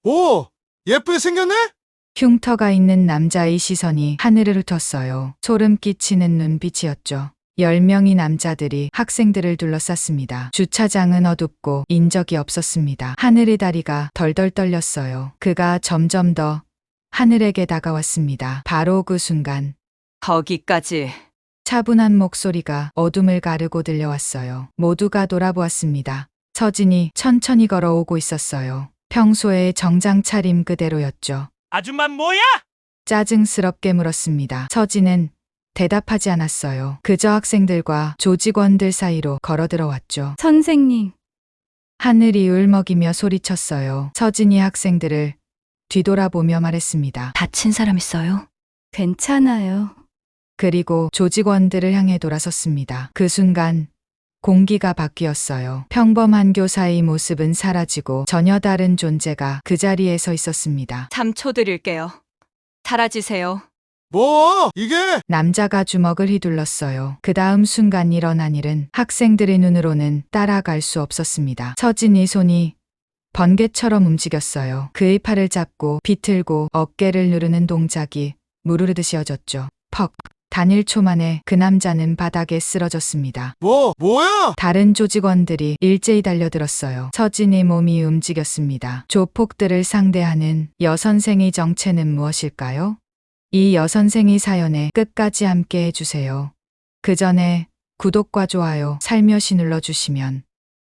오, 예쁘게 생겼네? 흉터가 있는 남자의 시선이 하늘을 훑었어요. 소름 끼치는 눈빛이었죠. 10명의 남자들이 학생들을 둘러쌌습니다. 주차장은 어둡고 인적이 없었습니다. 하늘의 다리가 덜덜 떨렸어요. 그가 점점 더 하늘에게 다가왔습니다. 바로 그 순간 거기까지. 차분한 목소리가 어둠을 가르고 들려왔어요. 모두가 돌아보았습니다. 서진이 천천히 걸어오고 있었어요. 평소의 정장 차림 그대로였죠. 아줌만 뭐야? 짜증스럽게 물었습니다. 서진은 대답하지 않았어요. 그저 학생들과 조직원들 사이로 걸어들어왔죠. 선생님, 하늘이 울먹이며 소리쳤어요. 서진이 학생들을 뒤돌아보며 말했습니다. 다친 사람 있어요? 괜찮아요. 그리고 조직원들을 향해 돌아섰습니다. 그 순간 공기가 바뀌었어요. 평범한 교사의 모습은 사라지고 전혀 다른 존재가 그 자리에 서 있었습니다. 3초 드릴게요. 사라지세요. 뭐, 이게? 남자가 주먹을 휘둘렀어요. 그 다음 순간 일어난 일은 학생들의 눈으로는 따라갈 수 없었습니다. 서진이 손이 번개처럼 움직였어요. 그의 팔을 잡고 비틀고 어깨를 누르는 동작이 무르르듯이 어졌죠. 퍽! 단 1초 만에 그 남자는 바닥에 쓰러졌습니다. 뭐야? 다른 조직원들이 일제히 달려들었어요. 서진의 몸이 움직였습니다. 조폭들을 상대하는 여선생의 정체는 무엇일까요? 이 여선생의 사연에 끝까지 함께 해주세요. 그 전에 구독과 좋아요 살며시 눌러주시면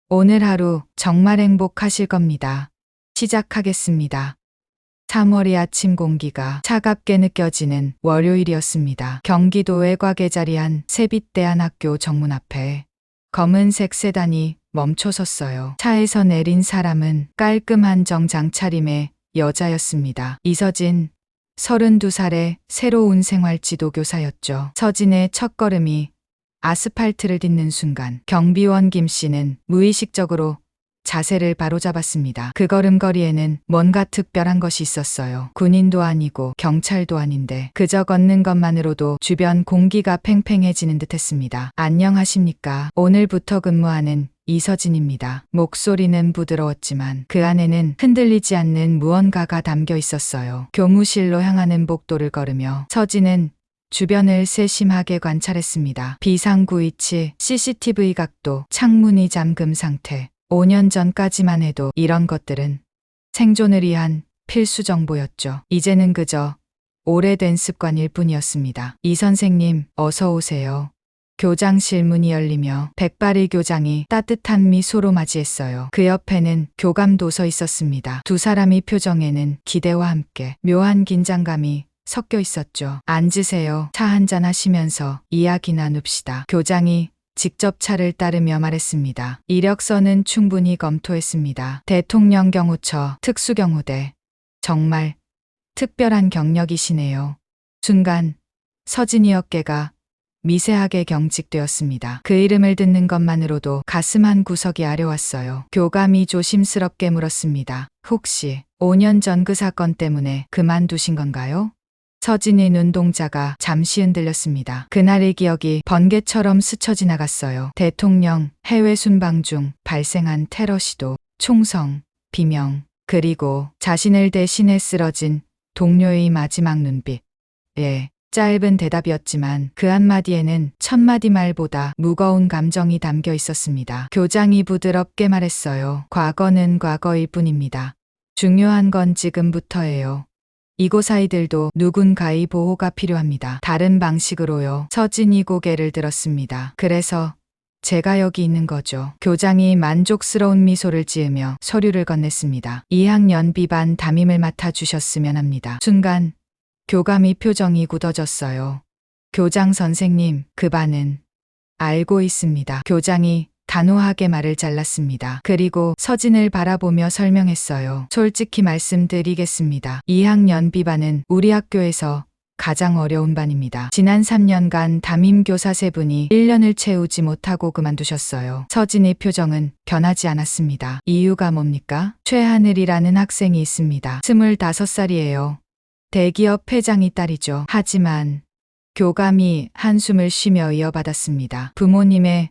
오늘 하루 정말 행복하실 겁니다. 시작하겠습니다. 3월의 아침 공기가 차갑게 느껴지는 월요일이었습니다. 경기도 외곽에 자리한 세빛대안학교 정문 앞에 검은색 세단이 멈춰 섰어요. 차에서 내린 사람은 깔끔한 정장 차림의 여자였습니다. 이서진, 32살의 새로운 생활지도 교사였죠. 서진의 첫걸음이 아스팔트를 딛는 순간 경비원 김 씨는 무의식적으로 자세를 바로잡았습니다. 그 걸음걸이에는 뭔가 특별한 것이 있었어요. 군인도 아니고 경찰도 아닌데 그저 걷는 것만으로도 주변 공기가 팽팽해지는 듯했습니다. 안녕하십니까. 오늘부터 근무하는 이서진입니다. 목소리는 부드러웠지만 그 안에는 흔들리지 않는 무언가가 담겨 있었어요. 교무실로 향하는 복도를 걸으며 서진은 주변을 세심하게 관찰했습니다. 비상구 위치, CCTV 각도, 창문이 잠금 상태. 5년 전까지만 해도 이런 것들은 생존을 위한 필수 정보였죠. 이제는 그저 오래된 습관일 뿐이었습니다. 이 선생님, 어서 오세요. 교장실 문이 열리며 백발의 교장이 따뜻한 미소로 맞이했어요. 그 옆에는 교감도 서 있었습니다. 두 사람의 표정에는 기대와 함께 묘한 긴장감이 섞여 있었죠. 앉으세요. 차 한잔 하시면서 이야기 나눕시다. 교장이 직접 차를 따르며 말했습니다. 이력서는 충분히 검토했습니다. 대통령 경호처 특수경호대. 정말 특별한 경력이시네요. 순간 서진이 어깨가 미세하게 경직되었습니다. 그 이름을 듣는 것만으로도 가슴 한 구석이 아려왔어요. 교감이 조심스럽게 물었습니다. 혹시 5년 전 그 사건 때문에 그만두신 건가요? 서진의 눈동자가 잠시 흔들렸습니다. 그날의 기억이 번개처럼 스쳐 지나갔어요. 대통령 해외 순방 중 발생한 테러 시도, 총성, 비명, 그리고 자신을 대신해 쓰러진 동료의 마지막 눈빛. 예, 짧은 대답이었지만 그 한마디에는 1000마디 말보다 무거운 감정이 담겨 있었습니다. 교장이 부드럽게 말했어요. 과거는 과거일 뿐입니다. 중요한 건 지금부터예요. 이곳 아이들도 누군가의 보호가 필요합니다. 다른 방식으로요. 서진이 고개를 들었습니다. 그래서 제가 여기 있는 거죠. 교장이 만족스러운 미소를 지으며 서류를 건넸습니다. 2학년 B반 담임을 맡아주셨으면 합니다. 순간 교감의 표정이 굳어졌어요. 교장 선생님, 그 반은 알고 있습니다. 교장이 단호하게 말을 잘랐습니다. 그리고 서진을 바라보며 설명했어요. 솔직히 말씀드리겠습니다. 2학년 B반은 우리 학교에서 가장 어려운 반입니다. 지난 3년간 담임교사 3분이 1년을 채우지 못하고 그만두셨어요. 서진의 표정은 변하지 않았습니다. 이유가 뭡니까? 최하늘이라는 학생이 있습니다. 25살이에요. 대기업 회장이 딸이죠. 하지만 교감이 한숨을 쉬며 이어받았습니다. 부모님의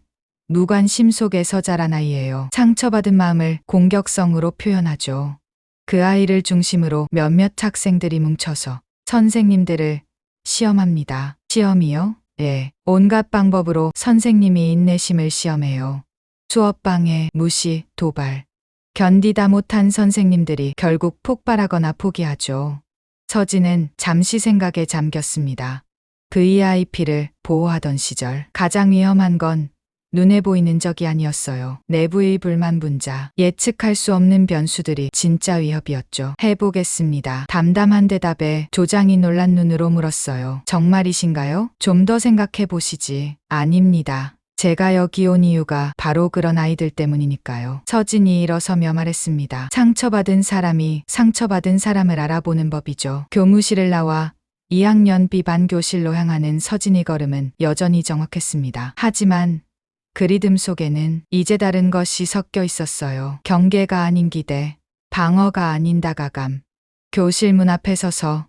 무관심 속에서 자란 아이예요. 상처받은 마음을 공격성으로 표현하죠. 그 아이를 중심으로 몇몇 학생들이 뭉쳐서 선생님들을 시험합니다. 시험이요? 예. 온갖 방법으로 선생님이 인내심을 시험해요. 수업방해, 무시, 도발. 견디다 못한 선생님들이 결국 폭발하거나 포기하죠. 서진은 잠시 생각에 잠겼습니다. VIP를 보호하던 시절 가장 위험한 건 눈에 보이는 적이 아니었어요. 내부의 불만 분자, 예측할 수 없는 변수들이 진짜 위협이었죠. 해보겠습니다. 담담한 대답에 조장이 놀란 눈으로 물었어요. 정말이신가요? 좀 더 생각해 보시지. 아닙니다. 제가 여기 온 이유가 바로 그런 아이들 때문이니까요. 서진이 일어서며 말했습니다. 상처받은 사람이 상처받은 사람을 알아보는 법이죠. 교무실을 나와 2학년 B반 교실로 향하는 서진의 걸음은 여전히 정확했습니다. 하지만 그 리듬 속에는 이제 다른 것이 섞여 있었어요. 경계가 아닌 기대, 방어가 아닌 다가감. 교실 문 앞에 서서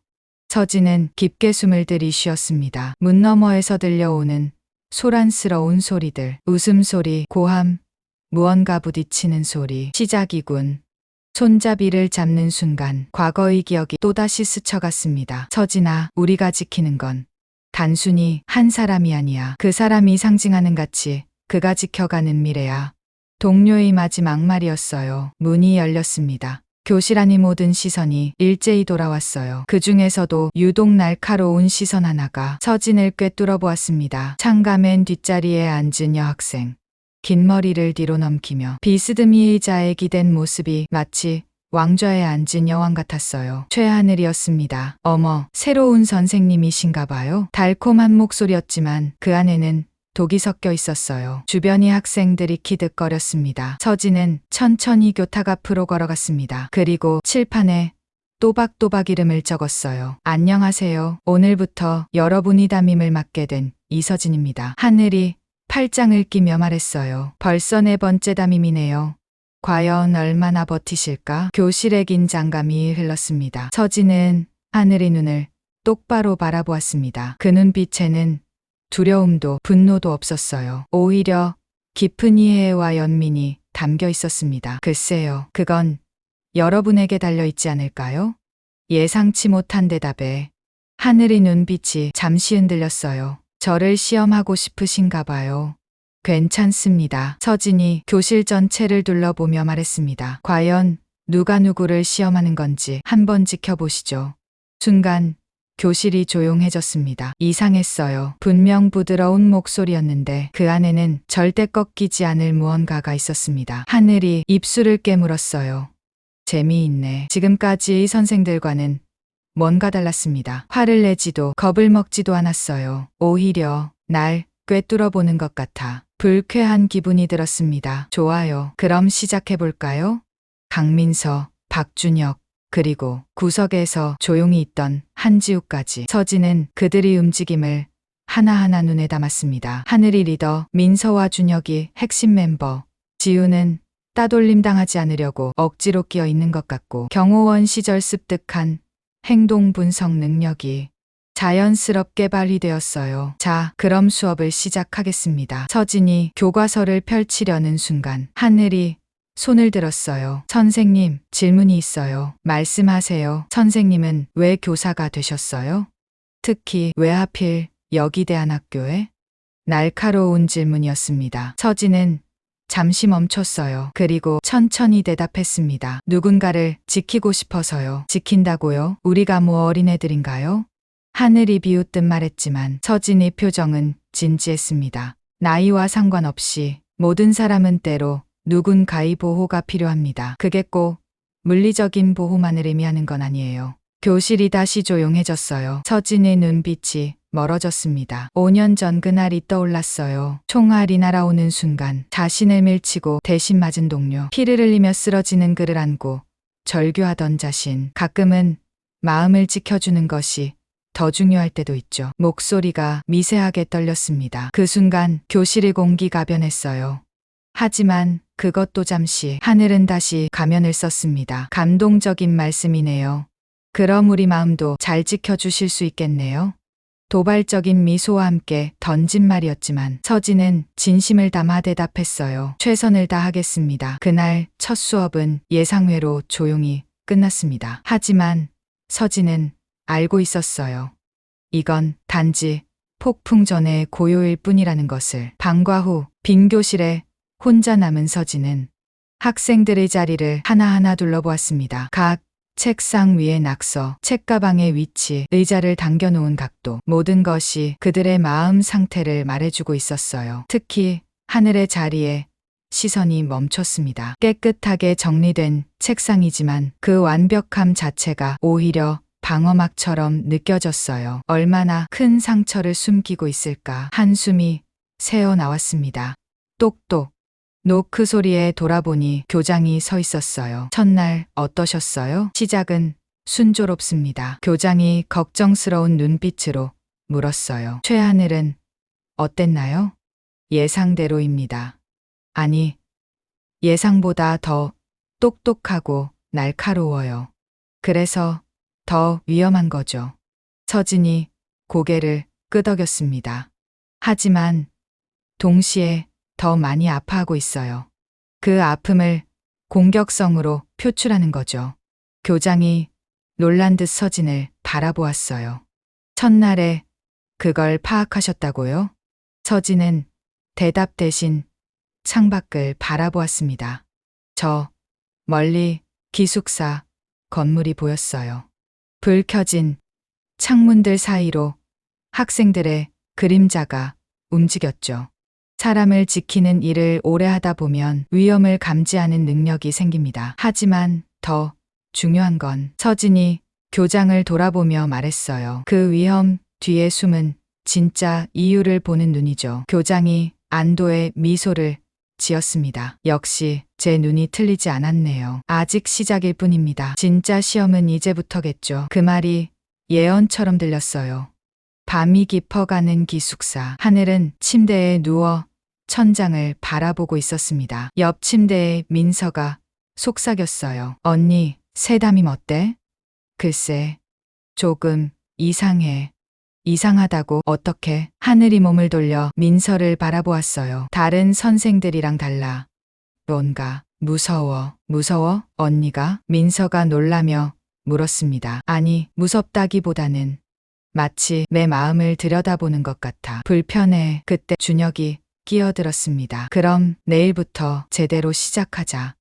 서진은 깊게 숨을 들이쉬었습니다. 문 너머에서 들려오는 소란스러운 소리들, 웃음소리, 고함, 무언가 부딪히는 소리. 시작이군. 손잡이를 잡는 순간 과거의 기억이 또다시 스쳐갔습니다. 서진아, 우리가 지키는 건 단순히 한 사람이 아니야. 그 사람이 상징하는 가치, 그가 지켜가는 미래야. 동료의 마지막 말이었어요. 문이 열렸습니다. 교실 안의 모든 시선이 일제히 돌아왔어요. 그 중에서도 유독 날카로운 시선 하나가 서진을 꿰뚫어 보았습니다. 창가맨 뒷자리에 앉은 여학생. 긴 머리를 뒤로 넘기며 비스듬히 의자에 기댄 모습이 마치 왕좌에 앉은 여왕 같았어요. 최하늘이었습니다. 어머, 새로운 선생님이신가 봐요. 달콤한 목소리였지만 그 안에는 독이 섞여 있었어요. 주변의 학생들이 키득거렸습니다. 서진은 천천히 교탁 앞으로 걸어갔습니다. 그리고 칠판에 또박또박 이름을 적었어요. 안녕하세요. 오늘부터 여러분이 담임을 맡게 된 이서진입니다. 하늘이 팔짱을 끼며 말했어요. 벌써 4번째 담임이네요. 과연 얼마나 버티실까? 교실의 긴장감이 흘렀습니다. 서진은 하늘의 눈을 똑바로 바라보았습니다. 그 눈빛에는 두려움도 분노도 없었어요. 오히려 깊은 이해와 연민이 담겨 있었습니다. 글쎄요, 그건 여러분에게 달려있지 않을까요? 예상치 못한 대답에 하늘의 눈빛이 잠시 흔들렸어요. 저를 시험하고 싶으신가 봐요. 괜찮습니다. 서진이 교실 전체를 둘러보며 말했습니다. 과연 누가 누구를 시험하는 건지 한번 지켜보시죠. 순간 교실이 조용해졌습니다. 이상했어요. 분명 부드러운 목소리였는데 그 안에는 절대 꺾이지 않을 무언가가 있었습니다. 하늘이 입술을 깨물었어요. 재미있네. 지금까지의 선생들과는 뭔가 달랐습니다. 화를 내지도 겁을 먹지도 않았어요. 오히려 날 꿰뚫어 보는 것 같아 불쾌한 기분이 들었습니다. 좋아요. 그럼 시작해볼까요? 강민서, 박준혁, 그리고 구석에서 조용히 있던 한지우까지. 서진은 그들의 움직임을 하나하나 눈에 담았습니다. 하늘이 리더, 민서와 준혁이 핵심 멤버, 지우는 따돌림 당하지 않으려고 억지로 끼어 있는 것 같고, 경호원 시절 습득한 행동 분석 능력이 자연스럽게 발휘되었어요. 자, 그럼 수업을 시작하겠습니다. 서진이 교과서를 펼치려는 순간 하늘이 손을 들었어요. 선생님, 질문이 있어요. 말씀하세요. 선생님은 왜 교사가 되셨어요? 특히 왜 하필 여기 대안학교에? 날카로운 질문이었습니다. 서진은 잠시 멈췄어요. 그리고 천천히 대답했습니다. 누군가를 지키고 싶어서요. 지킨다고요? 우리가 뭐 어린애들인가요? 하늘이 비웃듯 말했지만 서진의 표정은 진지했습니다. 나이와 상관없이 모든 사람은 때로 누군가의 보호가 필요합니다. 그게 꼭 물리적인 보호만을 의미하는 건 아니에요. 교실이 다시 조용해졌어요. 서진의 눈빛이 멀어졌습니다. 5년 전 그날이 떠올랐어요. 총알이 날아오는 순간 자신을 밀치고 대신 맞은 동료, 피를 흘리며 쓰러지는 그를 안고 절규하던 자신. 가끔은 마음을 지켜주는 것이 더 중요할 때도 있죠. 목소리가 미세하게 떨렸습니다. 그 순간 교실의 공기가 변했어요. 하지만 그것도 잠시. 하늘은 다시 가면을 썼습니다. 감동적인 말씀이네요. 그럼 우리 마음도 잘 지켜주실 수 있겠네요. 도발적인 미소와 함께 던진 말이었지만 서진은 진심을 담아 대답했어요. 최선을 다하겠습니다. 그날 첫 수업은 예상외로 조용히 끝났습니다. 하지만 서진은 알고 있었어요. 이건 단지 폭풍 전의 고요일 뿐이라는 것을. 방과 후 빈 교실에 혼자 남은 서진은 학생들의 자리를 하나하나 둘러보았습니다. 각 책상 위의 낙서, 책가방의 위치, 의자를 당겨놓은 각도, 모든 것이 그들의 마음 상태를 말해주고 있었어요. 특히 하늘의 자리에 시선이 멈췄습니다. 깨끗하게 정리된 책상이지만 그 완벽함 자체가 오히려 방어막처럼 느껴졌어요. 얼마나 큰 상처를 숨기고 있을까. 한숨이 새어 나왔습니다. 똑똑. 노크 소리에 돌아보니 교장이 서 있었어요. 첫날 어떠셨어요? 시작은 순조롭습니다. 교장이 걱정스러운 눈빛으로 물었어요. 최하늘은 어땠나요? 예상대로입니다. 아니, 예상보다 더 똑똑하고 날카로워요. 그래서 더 위험한 거죠. 서진이 고개를 끄덕였습니다. 하지만 동시에 더 많이 아파하고 있어요. 그 아픔을 공격성으로 표출하는 거죠. 교장이 놀란 듯 서진을 바라보았어요. 첫날에 그걸 파악하셨다고요? 서진은 대답 대신 창밖을 바라보았습니다. 저 멀리 기숙사 건물이 보였어요. 불 켜진 창문들 사이로 학생들의 그림자가 움직였죠. 사람을 지키는 일을 오래 하다 보면 위험을 감지하는 능력이 생깁니다. 하지만 더 중요한 건 서진이 교장을 돌아보며 말했어요. 그 위험 뒤에 숨은 진짜 이유를 보는 눈이죠. 교장이 안도의 미소를 지었습니다. 역시 제 눈이 틀리지 않았네요. 아직 시작일 뿐입니다. 진짜 시험은 이제부터겠죠. 그 말이 예언처럼 들렸어요. 밤이 깊어가는 기숙사. 하늘은 침대에 누워 천장을 바라보고 있었습니다. 옆 침대에 민서가 속삭였어요. 언니, 새담임 어때? 글쎄, 조금 이상해. 이상하다고? 어떻게? 하늘이 몸을 돌려 민서를 바라보았어요. 다른 선생들이랑 달라. 뭔가 무서워. 무서워? 언니가? 민서가 놀라며 물었습니다. 아니, 무섭다기보다는 마치 내 마음을 들여다보는 것 같아. 불편해. 그때 준혁이 끼어들었습니다. 그럼 내일부터 제대로 시작하자.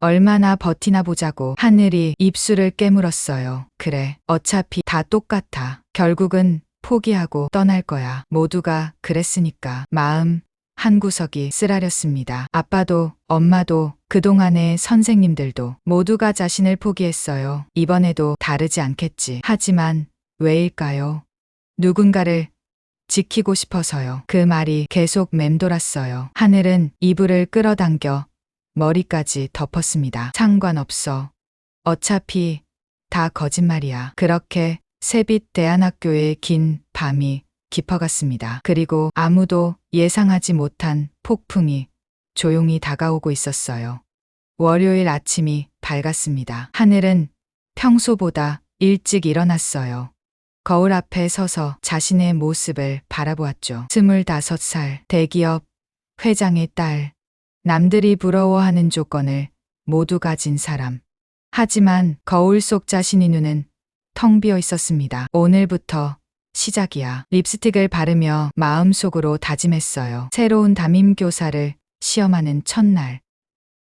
얼마나 버티나 보자고. 하늘이 입술을 깨물었어요. 그래, 어차피 다 똑같아. 결국은 포기하고 떠날 거야. 모두가 그랬으니까. 마음 한구석이 쓰라렸습니다. 아빠도 엄마도 그동안의 선생님들도 모두가 자신을 포기했어요. 이번에도 다르지 않겠지. 하지만 왜일까요? 누군가를 지키고 싶어서요. 그 말이 계속 맴돌았어요. 하늘은 이불을 끌어당겨 머리까지 덮었습니다. 상관없어. 어차피 다 거짓말이야. 그렇게 새빛 대안학교의 긴 밤이 깊어갔습니다. 그리고 아무도 예상하지 못한 폭풍이 조용히 다가오고 있었어요. 월요일 아침이 밝았습니다. 하늘은 평소보다 일찍 일어났어요. 거울 앞에 서서 자신의 모습을 바라보았죠. 25살 대기업 회장의 딸. 남들이 부러워하는 조건을 모두 가진 사람. 하지만 거울 속 자신의 눈은 텅 비어 있었습니다. 오늘부터 시작이야. 립스틱을 바르며 마음속으로 다짐했어요. 새로운 담임교사를 시험하는 첫날.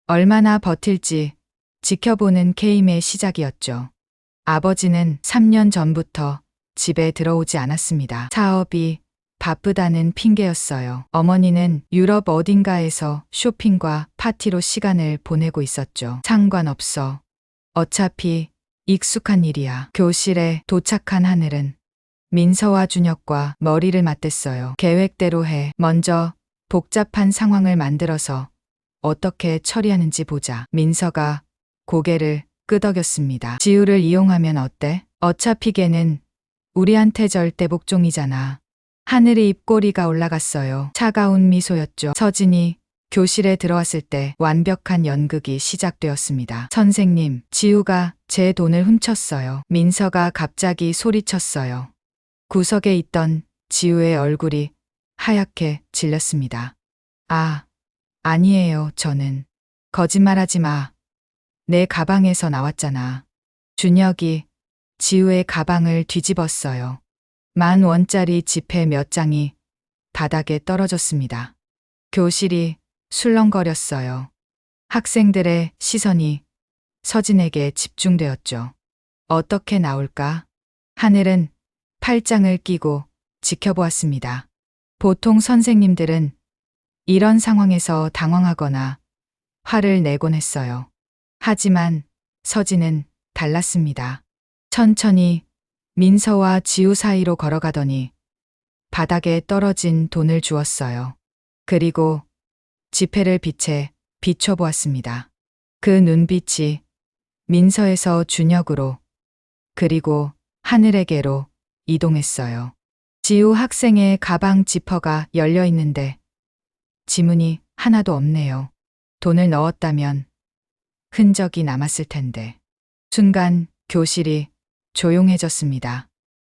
얼마나 버틸지 지켜보는 게임의 시작이었죠. 아버지는 3년 전부터 집에 들어오지 않았습니다. 사업이 바쁘다는 핑계였어요. 어머니는 유럽 어딘가에서 쇼핑과 파티로 시간을 보내고 있었죠. 상관없어. 어차피 익숙한 일이야. 교실에 도착한 하늘은 민서와 준혁과 머리를 맞댔어요. 계획대로 해. 먼저 복잡한 상황을 만들어서 어떻게 처리하는지 보자. 민서가 고개를 끄덕였습니다. 지우를 이용하면 어때? 어차피 걔는 우리한테 절대 복종이잖아. 하늘의 입꼬리가 올라갔어요. 차가운 미소였죠. 서진이 교실에 들어왔을 때 완벽한 연극이 시작되었습니다. 선생님, 지우가 제 돈을 훔쳤어요. 민서가 갑자기 소리쳤어요. 구석에 있던 지우의 얼굴이 하얗게 질렸습니다. 아, 아니에요, 저는. 거짓말하지 마. 내 가방에서 나왔잖아. 준혁이 지우의 가방을 뒤집었어요. 10,000원짜리 지폐 몇 장이 바닥에 떨어졌습니다. 교실이 술렁거렸어요. 학생들의 시선이 서진에게 집중되었죠. 어떻게 나올까? 하늘은 팔짱을 끼고 지켜보았습니다. 보통 선생님들은 이런 상황에서 당황하거나 화를 내곤 했어요. 하지만 서진은 달랐습니다. 천천히 민서와 지우 사이로 걸어가더니 바닥에 떨어진 돈을 주었어요. 그리고 지폐를 빛에 비춰보았습니다. 그 눈빛이 민서에서 준혁으로 그리고 하늘에게로 이동했어요. 지우 학생의 가방 지퍼가 열려 있는데 지문이 하나도 없네요. 돈을 넣었다면 흔적이 남았을 텐데. 순간 교실이 조용해졌습니다.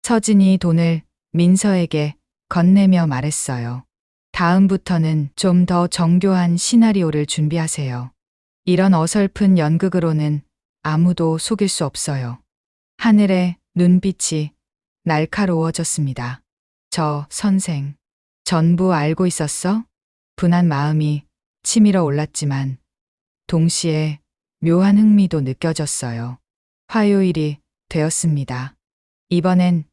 서진이 돈을 민서에게 건네며 말했어요. 다음부터는 좀 더 정교한 시나리오를 준비하세요. 이런 어설픈 연극으로는 아무도 속일 수 없어요. 하늘의 눈빛이 날카로워졌습니다. 저 선생, 전부 알고 있었어? 분한 마음이 치밀어 올랐지만 동시에 묘한 흥미도 느껴졌어요. 화요일이 되었습니다. 이번엔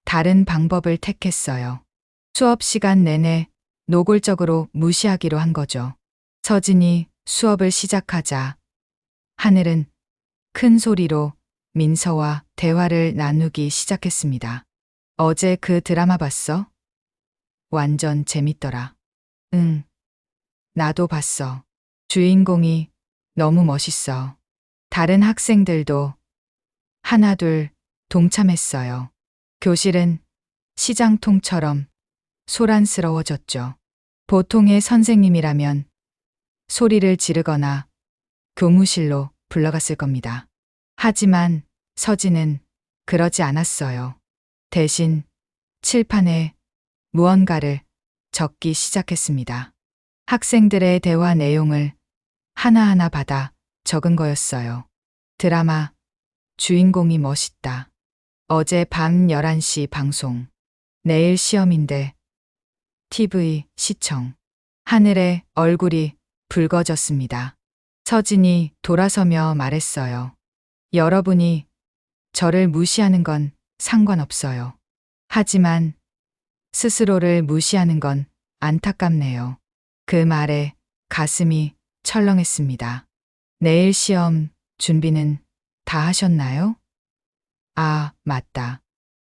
다른 방법을 택했어요. 수업 시간 내내 노골적으로 무시하기로 한 거죠. 서진이 수업을 시작하자 하늘은 큰 소리로 민서와 대화를 나누기 시작했습니다. 어제 그 드라마 봤어? 완전 재밌더라. 응, 나도 봤어. 주인공이 너무 멋있어. 다른 학생들도 하나둘 동참했어요. 교실은 시장통처럼 소란스러워졌죠. 보통의 선생님이라면 소리를 지르거나 교무실로 불러갔을 겁니다. 하지만 서진은 그러지 않았어요. 대신 칠판에 무언가를 적기 시작했습니다. 학생들의 대화 내용을 하나하나 받아 적은 거였어요. 드라마 주인공이 멋있다. 어제 밤 11시 방송. 내일 시험인데 TV 시청. 하늘의 얼굴이 붉어졌습니다. 서진이 돌아서며 말했어요. 여러분이 저를 무시하는 건 상관없어요. 하지만 스스로를 무시하는 건 안타깝네요. 그 말에 가슴이 철렁했습니다. 내일 시험 준비는 다 하셨나요? 아, 맞다.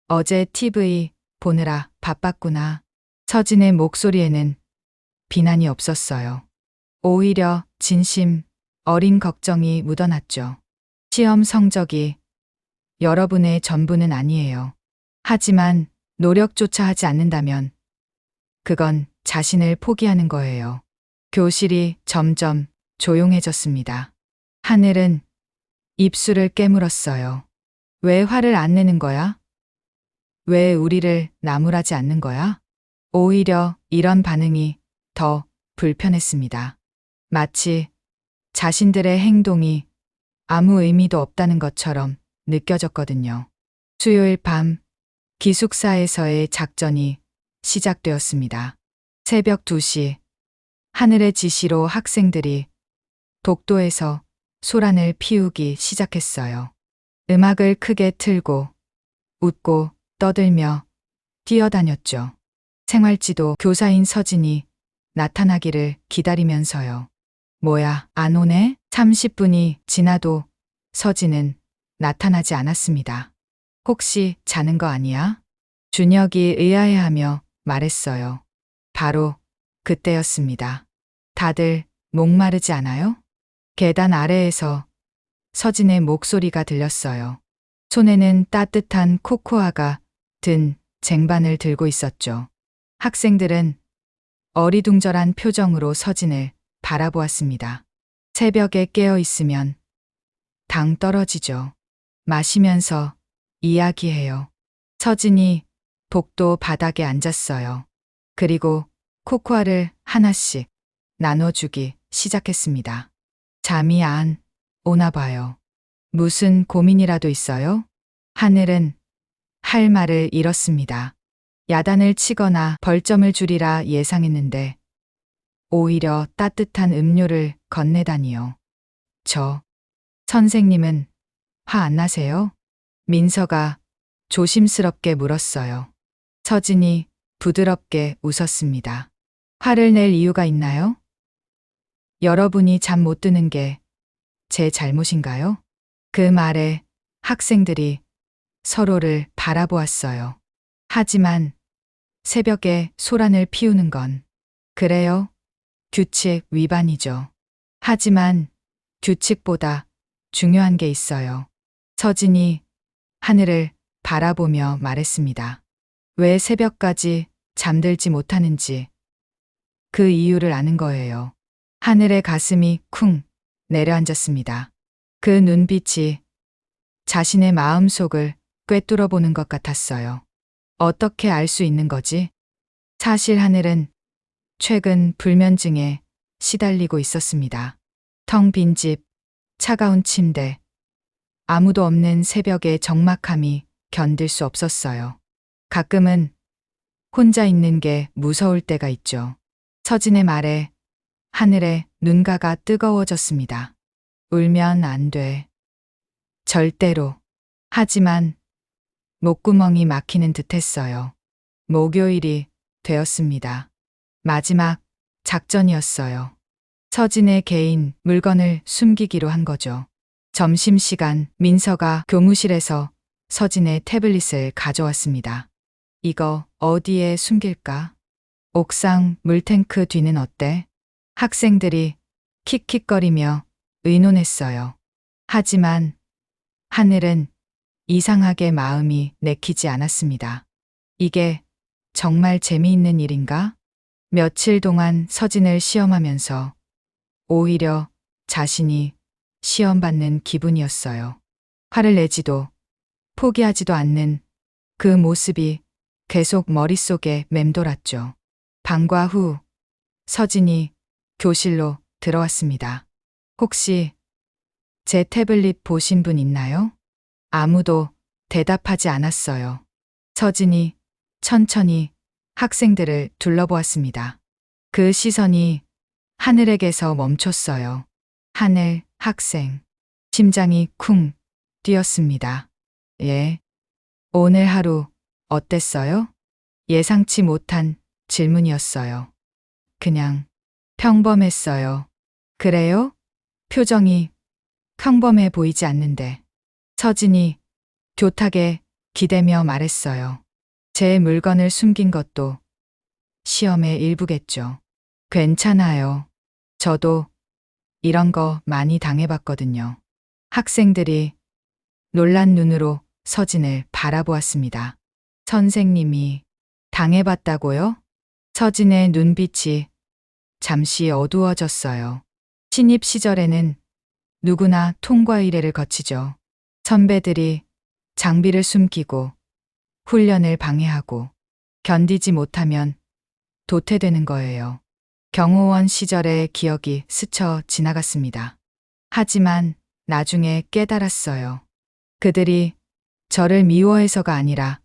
어제 TV 보느라 바빴구나. 서진의 목소리에는 비난이 없었어요. 오히려 진심 어린 걱정이 묻어났죠. 시험 성적이 여러분의 전부는 아니에요. 하지만 노력조차 하지 않는다면 그건 자신을 포기하는 거예요. 교실이 점점 조용해졌습니다. 하늘은 입술을 깨물었어요. 왜 화를 안 내는 거야? 왜 우리를 나무라지 않는 거야? 오히려 이런 반응이 더 불편했습니다. 마치 자신들의 행동이 아무 의미도 없다는 것처럼 느껴졌거든요. 수요일 밤 기숙사에서의 작전이 시작되었습니다. 새벽 2시 하늘의 지시로 학생들이 복도에서 소란을 피우기 시작했어요. 음악을 크게 틀고 웃고 떠들며 뛰어다녔죠. 생활지도 교사인 서진이 나타나기를 기다리면서요. 뭐야, 안 오네? 30분이 지나도 서진은 나타나지 않았습니다. 혹시 자는 거 아니야? 준혁이 의아해하며 말했어요. 바로 그때였습니다. 다들 목마르지 않아요? 계단 아래에서 서진의 목소리가 들렸어요. 손에는 따뜻한 코코아가 든 쟁반을 들고 있었죠. 학생들은 어리둥절한 표정으로 서진을 바라보았습니다. 새벽에 깨어 있으면 당 떨어지죠. 마시면서 이야기해요. 서진이 복도 바닥에 앉았어요. 그리고 코코아를 하나씩 나눠주기 시작했습니다. 잠이 안 오나 봐요. 무슨 고민이라도 있어요? 하늘은 할 말을 잃었습니다. 야단을 치거나 벌점을 주리라 예상했는데 오히려 따뜻한 음료를 건네다니요. 선생님은 화 안 나세요? 민서가 조심스럽게 물었어요. 서진이 부드럽게 웃었습니다. 화를 낼 이유가 있나요? 여러분이 잠 못 드는 게 제 잘못인가요? 그 말에 학생들이 서로를 바라보았어요. 하지만 새벽에 소란을 피우는 건 그래요? 규칙 위반이죠. 하지만 규칙보다 중요한 게 있어요. 서진이 하늘을 바라보며 말했습니다. 왜 새벽까지 잠들지 못하는지 그 이유를 아는 거예요. 하늘의 가슴이 쿵 내려앉았습니다. 그 눈빛이 자신의 마음속을 꿰뚫어 보는 것 같았어요. 어떻게 알 수 있는 거지? 사실 하늘은 최근 불면증에 시달리고 있었습니다. 텅 빈 집, 차가운 침대, 아무도 없는 새벽의 적막함이 견딜 수 없었어요. 가끔은 혼자 있는 게 무서울 때가 있죠. 서진의 말에 하늘의 눈가가 뜨거워졌습니다. 울면 안 돼. 절대로. 하지만 목구멍이 막히는 듯 했어요. 목요일이 되었습니다. 마지막 작전이었어요. 서진의 개인 물건을 숨기기로 한 거죠. 점심시간 민서가 교무실에서 서진의 태블릿을 가져왔습니다. 이거 어디에 숨길까? 옥상 물탱크 뒤는 어때? 학생들이 킥킥거리며 의논했어요. 하지만 하늘은 이상하게 마음이 내키지 않았습니다. 이게 정말 재미있는 일인가? 며칠 동안 서진을 시험하면서 오히려 자신이 시험받는 기분이었어요. 화를 내지도 포기하지도 않는 그 모습이 계속 머릿속에 맴돌았죠. 방과 후 서진이 교실로 들어왔습니다. 혹시 제 태블릿 보신 분 있나요? 아무도 대답하지 않았어요. 서진이 천천히 학생들을 둘러보았습니다. 그 시선이 하늘에게서 멈췄어요. 하늘 학생. 심장이 쿵 뛰었습니다. 예. 오늘 하루 어땠어요? 예상치 못한 질문이었어요. 그냥 평범했어요. 그래요? 표정이 평범해 보이지 않는데. 서진이 교탁에 기대며 말했어요. 제 물건을 숨긴 것도 시험의 일부겠죠. 괜찮아요. 저도 이런 거 많이 당해봤거든요. 학생들이 놀란 눈으로 서진을 바라보았습니다. 선생님이 당해봤다고요? 서진의 눈빛이 잠시 어두워졌어요. 신입 시절에는 누구나 통과 의례를 거치죠. 선배들이 장비를 숨기고 훈련을 방해하고 견디지 못하면 도태되는 거예요. 경호원 시절의 기억이 스쳐 지나갔습니다. 하지만 나중에 깨달았어요. 그들이 저를 미워해서가 아니라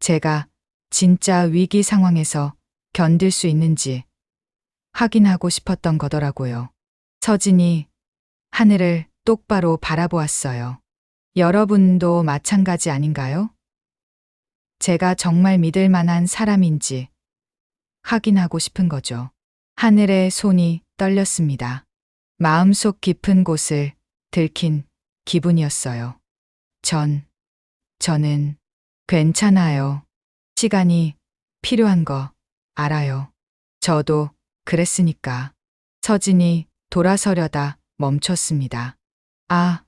제가 진짜 위기 상황에서 견딜 수 있는지 확인하고 싶었던 거더라고요. 서진이 하늘을 똑바로 바라보았어요. 여러분도 마찬가지 아닌가요? 제가 정말 믿을 만한 사람인지 확인하고 싶은 거죠. 하늘의 손이 떨렸습니다. 마음속 깊은 곳을 들킨 기분이었어요. 저는 괜찮아요. 시간이 필요한 거 알아요. 저도 그랬으니까. 서진이 돌아서려다 멈췄습니다. 아,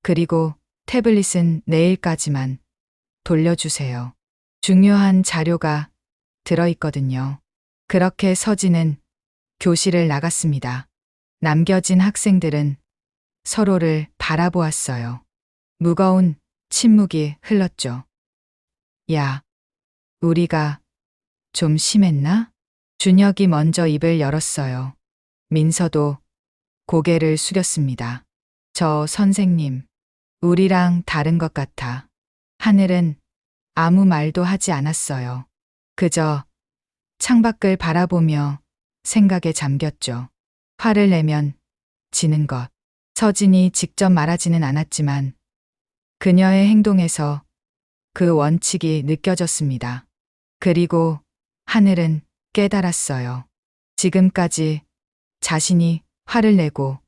그리고 태블릿은 내일까지만 돌려주세요. 중요한 자료가 들어있거든요. 그렇게 서진은 교실을 나갔습니다. 남겨진 학생들은 서로를 바라보았어요. 무거운 침묵이 흘렀죠. 야, 우리가 좀 심했나? 준혁이 먼저 입을 열었어요. 민서도 고개를 숙였습니다. 저 선생님, 우리랑 다른 것 같아. 하늘은 아무 말도 하지 않았어요. 그저 창밖을 바라보며 생각에 잠겼죠. 화를 내면 지는 것. 서진이 직접 말하지는 않았지만 그녀의 행동에서 그 원칙이 느껴졌습니다. 그리고 하늘은 깨달았어요. 지금까지 자신이 화를 내고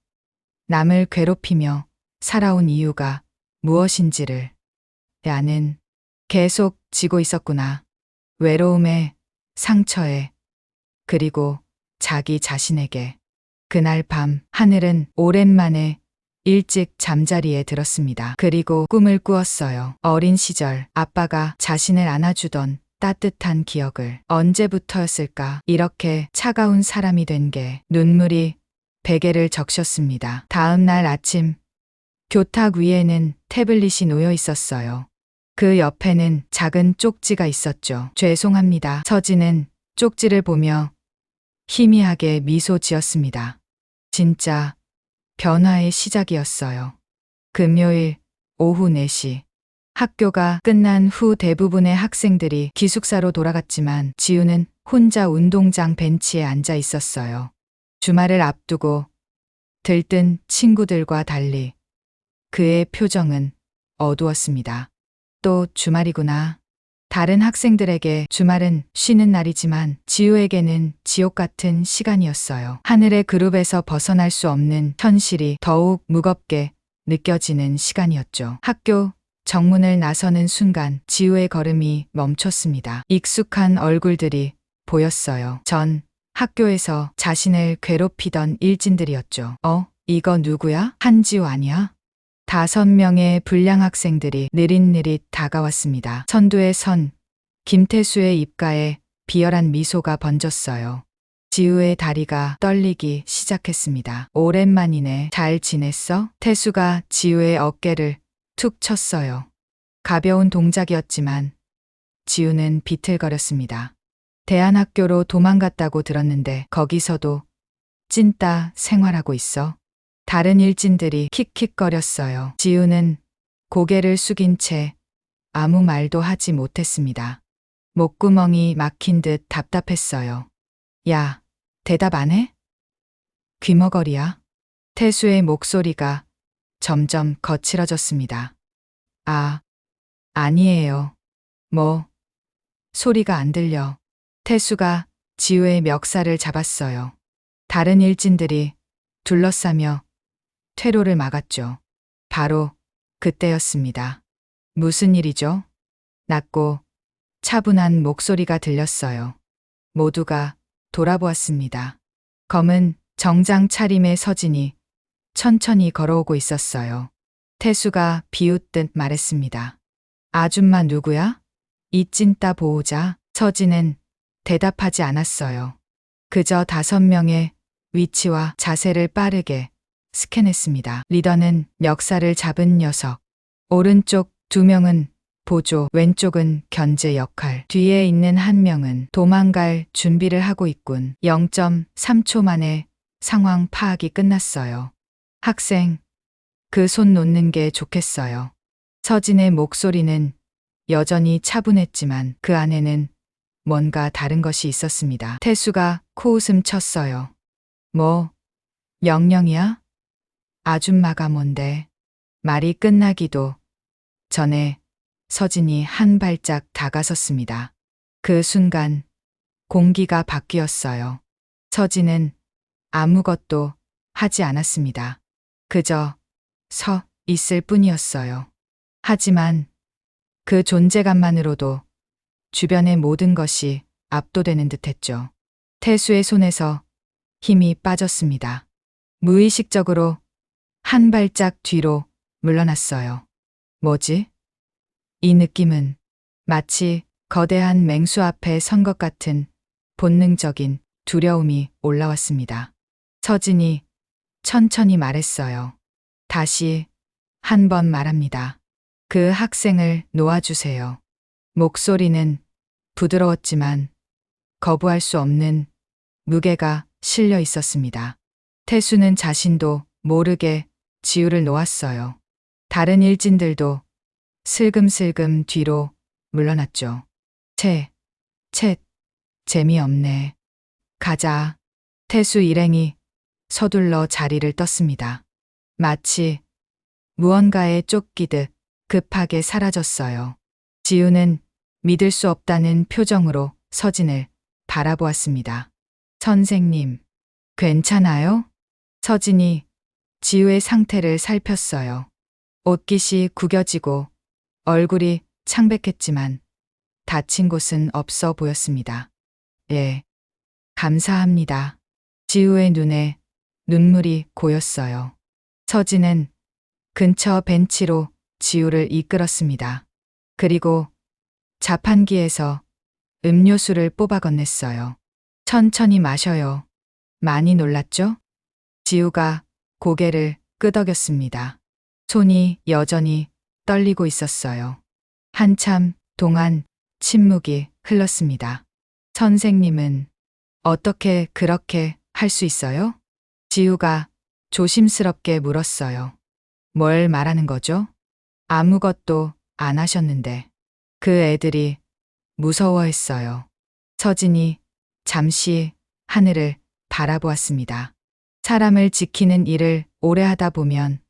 남을 괴롭히며 살아온 이유가 무엇인지를 나는 계속 지고 있었구나. 외로움에, 상처에, 그리고 자기 자신에게. 그날 밤 하늘은 오랜만에 일찍 잠자리에 들었습니다. 그리고 꿈을 꾸었어요. 어린 시절 아빠가 자신을 안아주던 따뜻한 기억을. 언제부터였을까 이렇게 차가운 사람이 된 게. 눈물이 베개를 적셨습니다. 다음 날 아침 교탁 위에는 태블릿이 놓여 있었어요. 그 옆에는 작은 쪽지가 있었죠. 죄송합니다. 서진은 쪽지를 보며 희미하게 미소 지었습니다. 진짜 변화의 시작이었어요. 금요일 오후 4시. 학교가 끝난 후 대부분의 학생들이 기숙사로 돌아갔지만 지우는 혼자 운동장 벤치에 앉아 있었어요. 주말을 앞두고 들뜬 친구들과 달리 그의 표정은 어두웠습니다. 또 주말이구나. 다른 학생들에게 주말은 쉬는 날이지만 지우에게는 지옥 같은 시간이었어요. 하늘의 그룹에서 벗어날 수 없는 현실이 더욱 무겁게 느껴지는 시간이었죠. 학교 정문을 나서는 순간 지우의 걸음이 멈췄습니다. 익숙한 얼굴들이 보였어요. 전 학교에서 자신을 괴롭히던 일진들이었죠. 이거 누구야? 한지우 아니야? 5명의 불량 학생들이 느릿느릿 다가왔습니다. 선두에 선 김태수의 입가에 비열한 미소가 번졌어요. 지우의 다리가 떨리기 시작했습니다. 오랜만이네. 잘 지냈어? 태수가 지우의 어깨를 툭 쳤어요. 가벼운 동작이었지만 지우는 비틀거렸습니다. 대안학교로 도망갔다고 들었는데 거기서도 찐따 생활하고 있어? 다른 일진들이 킥킥거렸어요. 지우는 고개를 숙인 채 아무 말도 하지 못했습니다. 목구멍이 막힌 듯 답답했어요. 야, 대답 안 해? 귀머거리야? 태수의 목소리가 점점 거칠어졌습니다. 아니에요. 소리가 안 들려. 태수가 지우의 멱살을 잡았어요. 다른 일진들이 둘러싸며 퇴로를 막았죠. 바로 그때였습니다. 무슨 일이죠? 낮고 차분한 목소리가 들렸어요. 모두가 돌아보았습니다. 검은 정장 차림의 서진이 천천히 걸어오고 있었어요. 태수가 비웃듯 말했습니다. 아줌마 누구야? 이 찐따 보호자. 서진은 대답하지 않았어요. 그저 5명의 위치와 자세를 빠르게 스캔했습니다. 리더는 멱살을 잡은 녀석. 오른쪽 2명은 보조, 왼쪽은 견제 역할. 뒤에 있는 1명은 도망갈 준비를 하고 있군. 0.3초 만에 상황 파악이 끝났어요. 학생, 그 손 놓는 게 좋겠어요. 서진의 목소리는 여전히 차분했지만 그 안에는 뭔가 다른 것이 있었습니다. 태수가 코웃음 쳤어요. 명령이야? 아줌마가 뭔데? 말이 끝나기도 전에 서진이 한 발짝 다가섰습니다. 그 순간 공기가 바뀌었어요. 서진은 아무것도 하지 않았습니다. 그저 서 있을 뿐이었어요. 하지만 그 존재감만으로도 주변의 모든 것이 압도되는 듯했죠. 태수의 손에서 힘이 빠졌습니다. 무의식적으로 한 발짝 뒤로 물러났어요. 뭐지? 이 느낌은 마치 거대한 맹수 앞에 선 것 같은 본능적인 두려움이 올라왔습니다. 서진이 천천히 말했어요. 다시 한 번 말합니다. 그 학생을 놓아주세요. 목소리는 부드러웠지만 거부할 수 없는 무게가 실려 있었습니다. 태수는 자신도 모르게 지우를 놓았어요. 다른 일진들도 슬금슬금 뒤로 물러났죠. 채, 재미없네. 가자. 태수 일행이 서둘러 자리를 떴습니다. 마치 무언가에 쫓기듯 급하게 사라졌어요. 지우는 믿을 수 없다는 표정으로 서진을 바라보았습니다. 선생님, 괜찮아요? 서진이 지우의 상태를 살폈어요. 옷깃이 구겨지고 얼굴이 창백했지만 다친 곳은 없어 보였습니다. 예, 감사합니다. 지우의 눈에 눈물이 고였어요. 서진은 근처 벤치로 지우를 이끌었습니다. 그리고 자판기에서 음료수를 뽑아 건넸어요. 천천히 마셔요. 많이 놀랐죠? 지우가 고개를 끄덕였습니다. 손이 여전히 떨리고 있었어요. 한참 동안 침묵이 흘렀습니다. 선생님은 어떻게 그렇게 할 수 있어요? 지우가 조심스럽게 물었어요. 뭘 말하는 거죠? 아무것도 안 하셨는데. 그 애들이 무서워했어요. 서진이 잠시 하늘을 바라보았습니다. 사람을 지키는 일을 오래 하다 보면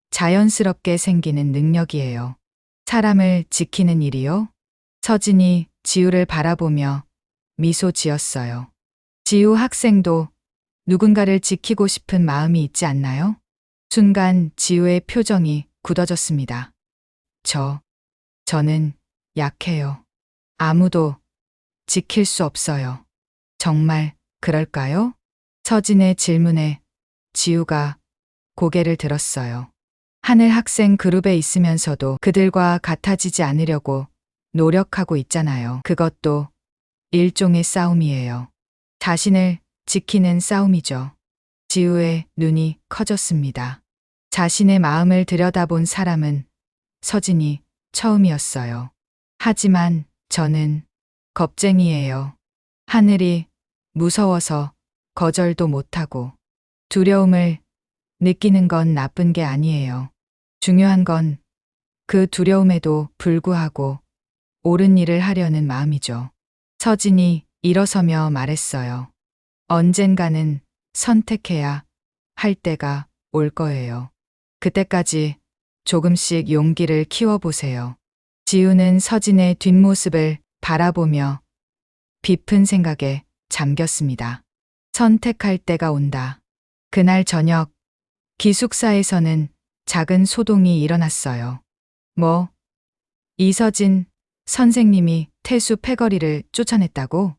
자연스럽게 생기는 능력이에요. 사람을 지키는 일이요? 서진이 지우를 바라보며 미소 지었어요. 지우 학생도 누군가를 지키고 싶은 마음이 있지 않나요? 순간 지우의 표정이 굳어졌습니다. 저는 약해요. 아무도 지킬 수 없어요. 정말 그럴까요? 서진의 질문에 지우가 고개를 들었어요. 하늘 학생 그룹에 있으면서도 그들과 같아지지 않으려고 노력하고 있잖아요. 그것도 일종의 싸움이에요. 자신을 지키는 싸움이죠. 지우의 눈이 커졌습니다. 자신의 마음을 들여다본 사람은 서진이 처음이었어요. 하지만 저는 겁쟁이에요. 하늘이 무서워서 거절도 못하고 두려움을 느끼는 건 나쁜 게 아니에요. 중요한 건 그 두려움에도 불구하고 옳은 일을 하려는 마음이죠. 서진이 일어서며 말했어요. 언젠가는 선택해야 할 때가 올 거예요. 그때까지 조금씩 용기를 키워보세요. 지우는 서진의 뒷모습을 바라보며 깊은 생각에 잠겼습니다. 선택할 때가 온다. 그날 저녁 기숙사에서는 작은 소동이 일어났어요. 이서진 선생님이 태수 패거리를 쫓아냈다고?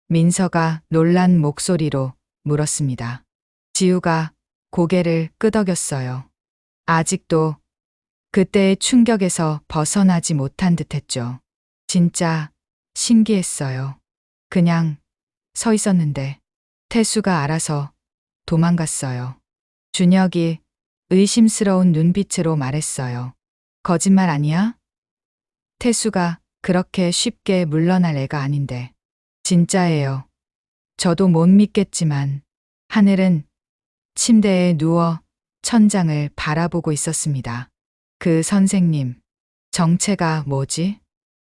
민서가 놀란 목소리로 물었습니다. 지우가 고개를 끄덕였어요. 아직도 그때의 충격에서 벗어나지 못한 듯했죠. 진짜 신기했어요. 그냥 서 있었는데 태수가 알아서 도망갔어요. 준혁이 의심스러운 눈빛으로 말했어요. 거짓말 아니야? 태수가 그렇게 쉽게 물러날 애가 아닌데. 진짜예요. 저도 못 믿겠지만 하늘은 침대에 누워 천장을 바라보고 있었습니다. 그 선생님, 정체가 뭐지?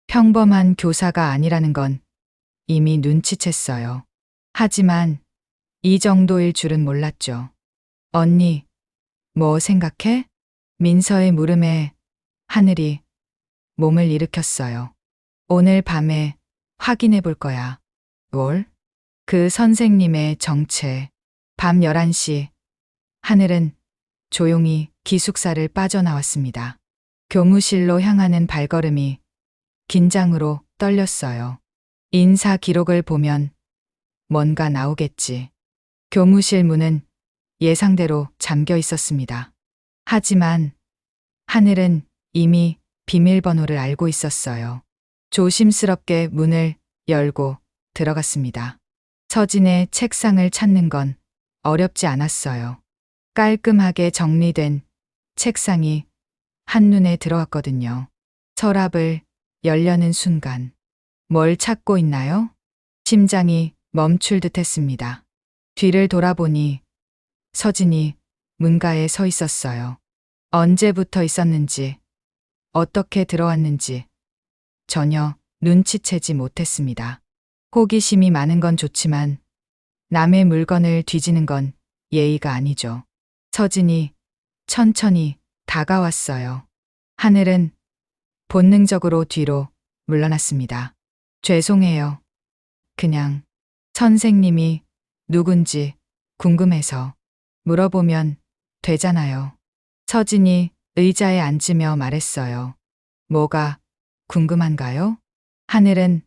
평범한 교사가 아니라는 건 이미 눈치챘어요. 하지만 이 정도일 줄은 몰랐죠. 언니, 뭐 생각해? 민서의 물음에 하늘이 몸을 일으켰어요. 오늘 밤에 확인해 볼 거야. 뭘? 그 선생님의 정체. 밤 11시, 하늘은 조용히 기숙사를 빠져나왔습니다. 교무실로 향하는 발걸음이 긴장으로 떨렸어요. 인사 기록을 보면 뭔가 나오겠지. 교무실 문은 예상대로 잠겨 있었습니다. 하지만 하늘은 이미 비밀번호를 알고 있었어요. 조심스럽게 문을 열고 들어갔습니다. 서진의 책상을 찾는 건 어렵지 않았어요. 깔끔하게 정리된 책상이 한눈에 들어왔거든요. 서랍을 열려는 순간 뭘 찾고 있나요? 심장이 멈출 듯 했습니다. 뒤를 돌아보니 서진이 문가에 서 있었어요. 언제부터 있었는지, 어떻게 들어왔는지 전혀 눈치채지 못했습니다. 호기심이 많은 건 좋지만 남의 물건을 뒤지는 건 예의가 아니죠. 서진이 천천히 다가왔어요. 하늘은 본능적으로 뒤로 물러났습니다. 죄송해요. 그냥 선생님이 누군지 궁금해서 물어보면 되잖아요. 서진이 의자에 앉으며 말했어요. 뭐가 궁금한가요? 하늘은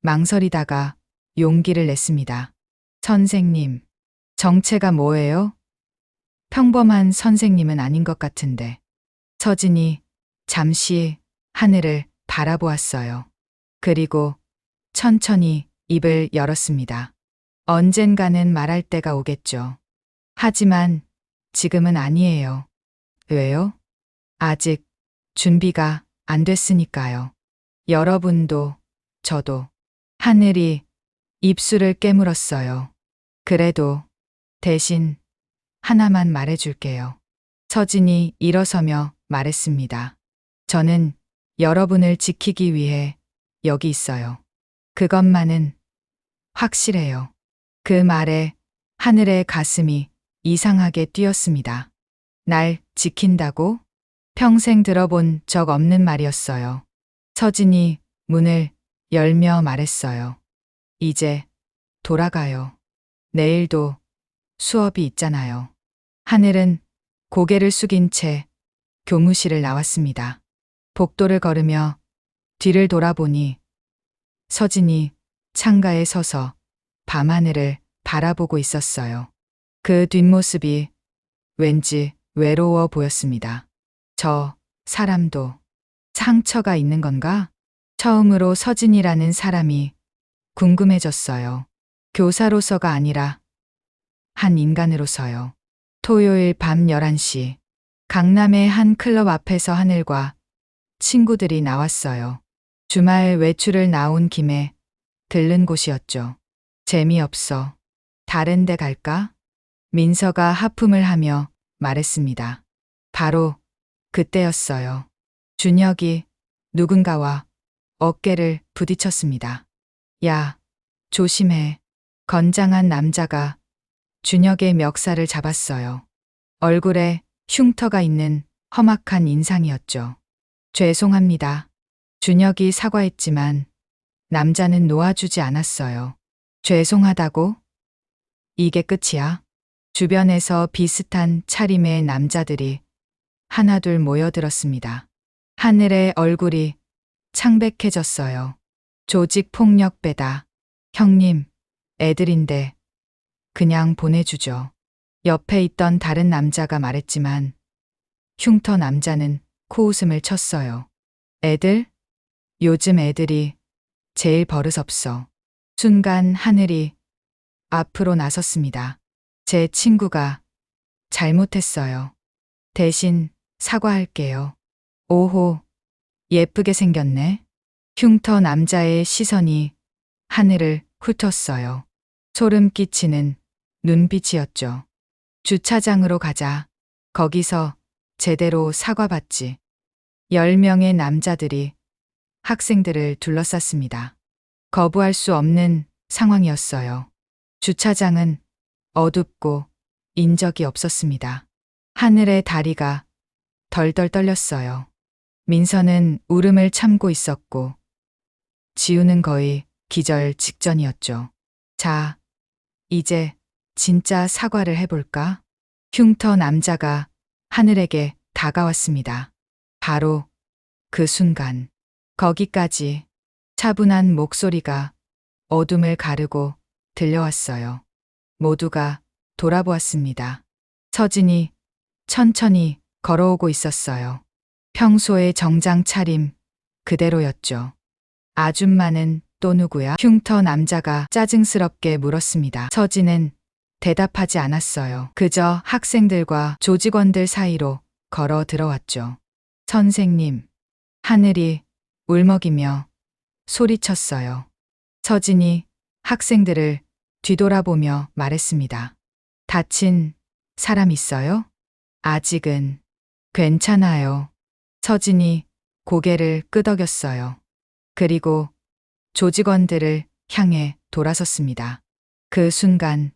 망설이다가 용기를 냈습니다. 선생님, 정체가 뭐예요? 평범한 선생님은 아닌 것 같은데. 서진이 잠시 하늘을 바라보았어요. 그리고 천천히 입을 열었습니다. 언젠가는 말할 때가 오겠죠. 하지만 지금은 아니에요. 왜요? 아직 준비가 안 됐으니까요. 여러분도 저도. 하늘이 입술을 깨물었어요. 그래도 대신 하나만 말해줄게요. 서진이 일어서며 말했습니다. 저는 여러분을 지키기 위해 여기 있어요. 그것만은 확실해요. 그 말에 하늘의 가슴이 이상하게 뛰었습니다. 날 지킨다고? 평생 들어본 적 없는 말이었어요. 서진이 문을 열며 말했어요. 이제 돌아가요. 내일도 수업이 있잖아요. 하늘은 고개를 숙인 채 교무실을 나왔습니다. 복도를 걸으며 뒤를 돌아보니 서진이 창가에 서서 밤하늘을 바라보고 있었어요. 그 뒷모습이 왠지 외로워 보였습니다. 저 사람도 상처가 있는 건가? 처음으로 서진이라는 사람이 궁금해졌어요. 교사로서가 아니라 한 인간으로서요. 토요일 밤 11시 강남의 한 클럽 앞에서 하늘과 친구들이 나왔어요. 주말 외출을 나온 김에 들른 곳이었죠. 재미없어. 다른 데 갈까? 민서가 하품을 하며 말했습니다. 바로 그때였어요. 준혁이 누군가와 어깨를 부딪혔습니다. 야, 조심해. 건장한 남자가 준혁의 멱살을 잡았어요. 얼굴에 흉터가 있는 험악한 인상이었죠. 죄송합니다. 준혁이 사과했지만 남자는 놓아주지 않았어요. 죄송하다고? 이게 끝이야? 주변에서 비슷한 차림의 남자들이 하나둘 모여들었습니다. 하늘의 얼굴이 창백해졌어요. 조직 폭력배다. 형님, 애들인데 그냥 보내주죠. 옆에 있던 다른 남자가 말했지만 흉터 남자는 코웃음을 쳤어요. 애들? 요즘 애들이 제일 버릇없어. 순간 하늘이 앞으로 나섰습니다. 제 친구가 잘못했어요. 대신 사과할게요. 오호, 예쁘게 생겼네. 흉터 남자의 시선이 하늘을 훑었어요. 소름 끼치는 눈빛이었죠. 주차장으로 가자. 거기서 제대로 사과받지. 10명의 남자들이 학생들을 둘러쌌습니다. 거부할 수 없는 상황이었어요. 주차장은 어둡고 인적이 없었습니다. 하늘의 다리가 덜덜 떨렸어요. 민서는 울음을 참고 있었고 지우는 거의 기절 직전이었죠. 자, 이제 진짜 사과를 해볼까? 흉터 남자가 하늘에게 다가왔습니다. 바로 그 순간 거기까지 차분한 목소리가 어둠을 가르고 들려왔어요. 모두가 돌아보았습니다. 서진이 천천히 걸어오고 있었어요. 평소의 정장 차림 그대로였죠. 아줌마는 또 누구야? 흉터 남자가 짜증스럽게 물었습니다. 서진은 대답하지 않았어요. 그저 학생들과 조직원들 사이로 걸어 들어왔죠. 선생님, 하늘이 울먹이며 소리쳤어요. 서진이 학생들을 뒤돌아보며 말했습니다. 다친 사람 있어요? 아직은 괜찮아요. 서진이 고개를 끄덕였어요. 그리고 조직원들을 향해 돌아섰습니다. 그 순간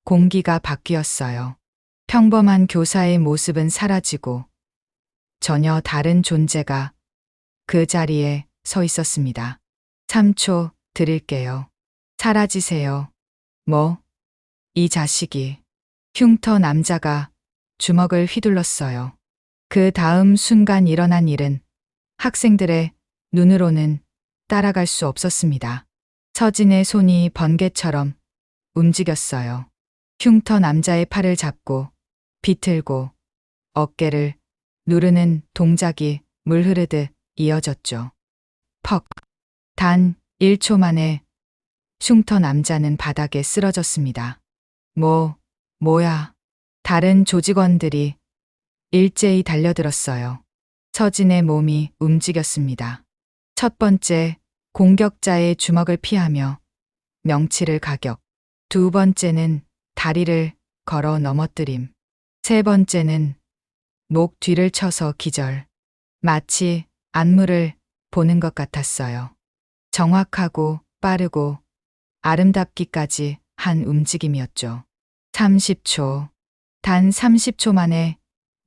공기가 바뀌었어요. 평범한 교사의 모습은 사라지고 전혀 다른 존재가 그 자리에 서 있었습니다. 3초 드릴게요. 사라지세요. 뭐? 이 자식이. 흉터 남자가 주먹을 휘둘렀어요. 그 다음 순간 일어난 일은 학생들의 눈으로는 따라갈 수 없었습니다. 서진의 손이 번개처럼 움직였어요. 흉터 남자의 팔을 잡고 비틀고 어깨를 누르는 동작이 물 흐르듯 이어졌죠. 퍽. 단 1초 만에 흉터 남자는 바닥에 쓰러졌습니다. 뭐야. 다른 조직원들이 일제히 달려들었어요. 서진의 몸이 움직였습니다. 첫 번째, 공격자의 주먹을 피하며 명치를 가격. 두 번째는 다리를 걸어 넘어뜨림. 세 번째는 목 뒤를 쳐서 기절. 마치 안무를 보는 것 같았어요. 정확하고 빠르고 아름답기까지 한 움직임이었죠. 30초. 단 30초 만에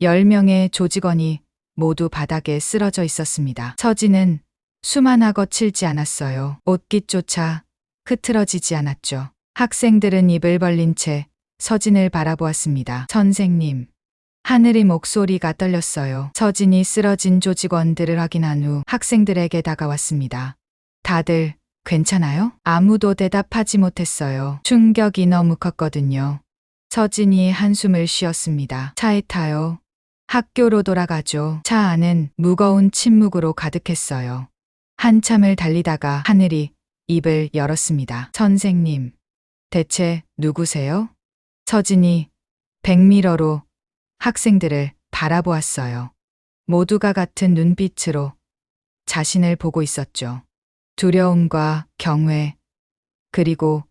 10명의 조직원이 모두 바닥에 쓰러져 있었습니다. 서진은 숨 하나 거칠지 않았어요. 옷깃조차 흐트러지지 않았죠. 학생들은 입을 벌린 채 서진을 바라보았습니다. 선생님. 하늘이 목소리가 떨렸어요. 서진이 쓰러진 조직원들을 확인한 후 학생들에게 다가왔습니다. 다들 괜찮아요? 아무도 대답하지 못했어요. 충격이 너무 컸거든요. 서진이 한숨을 쉬었습니다. 차에 타요. 학교로 돌아가죠. 차 안은 무거운 침묵으로 가득했어요. 한참을 달리다가 하늘이 입을 열었습니다. 선생님, 대체 누구세요? 서진이 백미러로 학생들을 바라보았어요. 모두가 같은 눈빛으로 자신을 보고 있었죠. 두려움과 경외, 그리고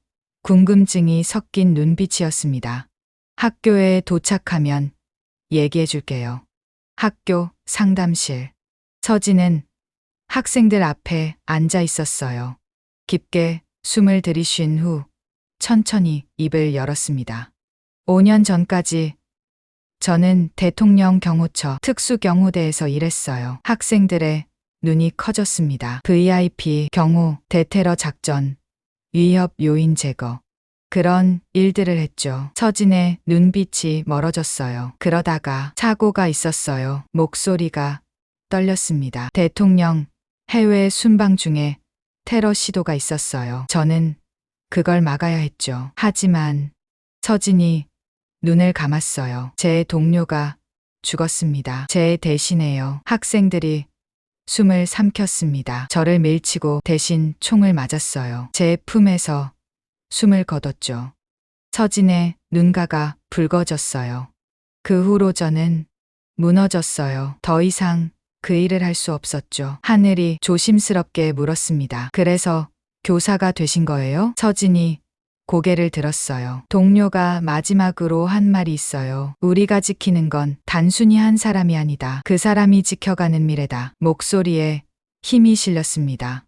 궁금증이 섞인 눈빛이었습니다. 학교에 도착하면 얘기해 줄게요. 학교 상담실. 서진은 학생들 앞에 앉아 있었어요. 깊게 숨을 들이쉰 후 천천히 입을 열었습니다. 5년 전까지 저는 대통령 경호처 특수경호대에서 일했어요. 학생들의 눈이 커졌습니다. VIP 경호, 대테러 작전, 위협 요인 제거. 그런 일들을 했죠. 서진의 눈빛이 멀어졌어요. 그러다가 사고가 있었어요. 목소리가 떨렸습니다. 대통령 해외 순방 중에 테러 시도가 있었어요. 저는 그걸 막아야 했죠. 하지만 서진이 눈을 감았어요. 제 동료가 죽었습니다. 제 대신에요. 학생들이 숨을 삼켰습니다. 저를 밀치고 대신 총을 맞았어요. 제 품에서 숨을 거뒀죠. 서진의 눈가가 붉어졌어요. 그 후로 저는 무너졌어요. 더 이상 그 일을 할 수 없었죠. 하늘이 조심스럽게 물었습니다. 그래서 교사가 되신 거예요? 서진이 고개를 들었어요. 동료가 마지막으로 한 말이 있어요. 우리가 지키는 건 단순히 한 사람이 아니다. 그 사람이 지켜가는 미래다. 목소리에 힘이 실렸습니다.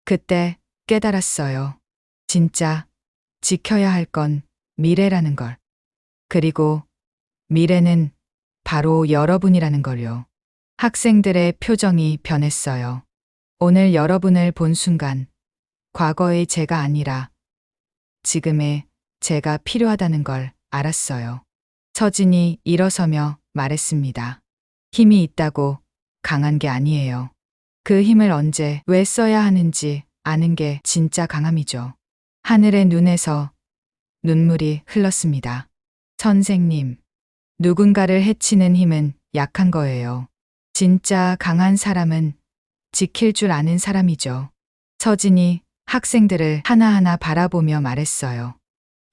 그때 깨달았어요. 진짜 지켜야 할 건 미래라는 걸. 그리고 미래는 바로 여러분이라는 걸요. 학생들의 표정이 변했어요. 오늘 여러분을 본 순간 과거의 제가 아니라 지금의 제가 필요하다는 걸 알았어요. 서진이 일어서며 말했습니다. 힘이 있다고 강한 게 아니에요. 그 힘을 언제 왜 써야 하는지 아는 게 진짜 강함이죠. 하늘의 눈에서 눈물이 흘렀습니다. 선생님, 누군가를 해치는 힘은 약한 거예요. 진짜 강한 사람은 지킬 줄 아는 사람이죠. 서진이 학생들을 하나하나 바라보며 말했어요.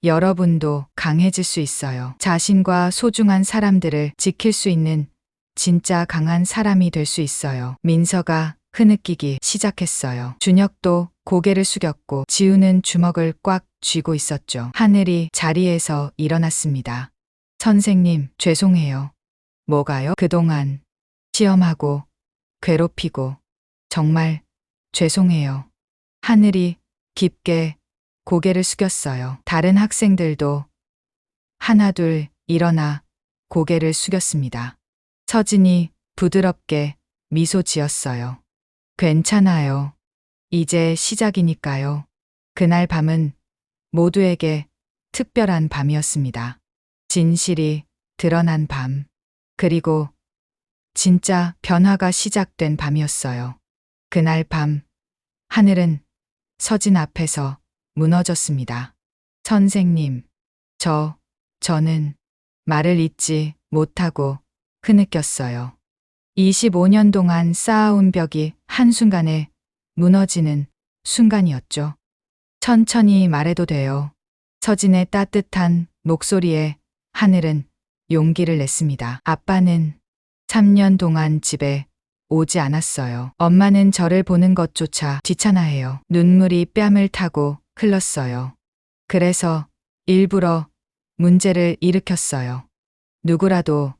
여러분도 강해질 수 있어요. 자신과 소중한 사람들을 지킬 수 있는 진짜 강한 사람이 될 수 있어요. 민서가 흐느끼기 시작했어요. 준혁도 고개를 숙였고 지우는 주먹을 꽉 쥐고 있었죠. 하늘이 자리에서 일어났습니다. 선생님, 죄송해요. 뭐가요? 그동안 시험하고 괴롭히고 정말 죄송해요. 하늘이 깊게 고개를 숙였어요. 다른 학생들도 하나둘 일어나 고개를 숙였습니다. 서진이 부드럽게 미소 지었어요. 괜찮아요. 이제 시작이니까요. 그날 밤은 모두에게 특별한 밤이었습니다. 진실이 드러난 밤, 그리고 진짜 변화가 시작된 밤이었어요. 그날 밤, 하늘은 서진 앞에서 무너졌습니다. 선생님, 저는 말을 잇지 못하고 흐느꼈어요. 25년 동안 쌓아온 벽이 한순간에 무너지는 순간이었죠. 천천히 말해도 돼요. 서진의 따뜻한 목소리에 하늘은 용기를 냈습니다. 아빠는 3년 동안 집에 오지 않았어요. 엄마는 저를 보는 것조차 귀찮아해요. 눈물이 뺨을 타고 흘렀어요. 그래서 일부러 문제를 일으켰어요. 누구라도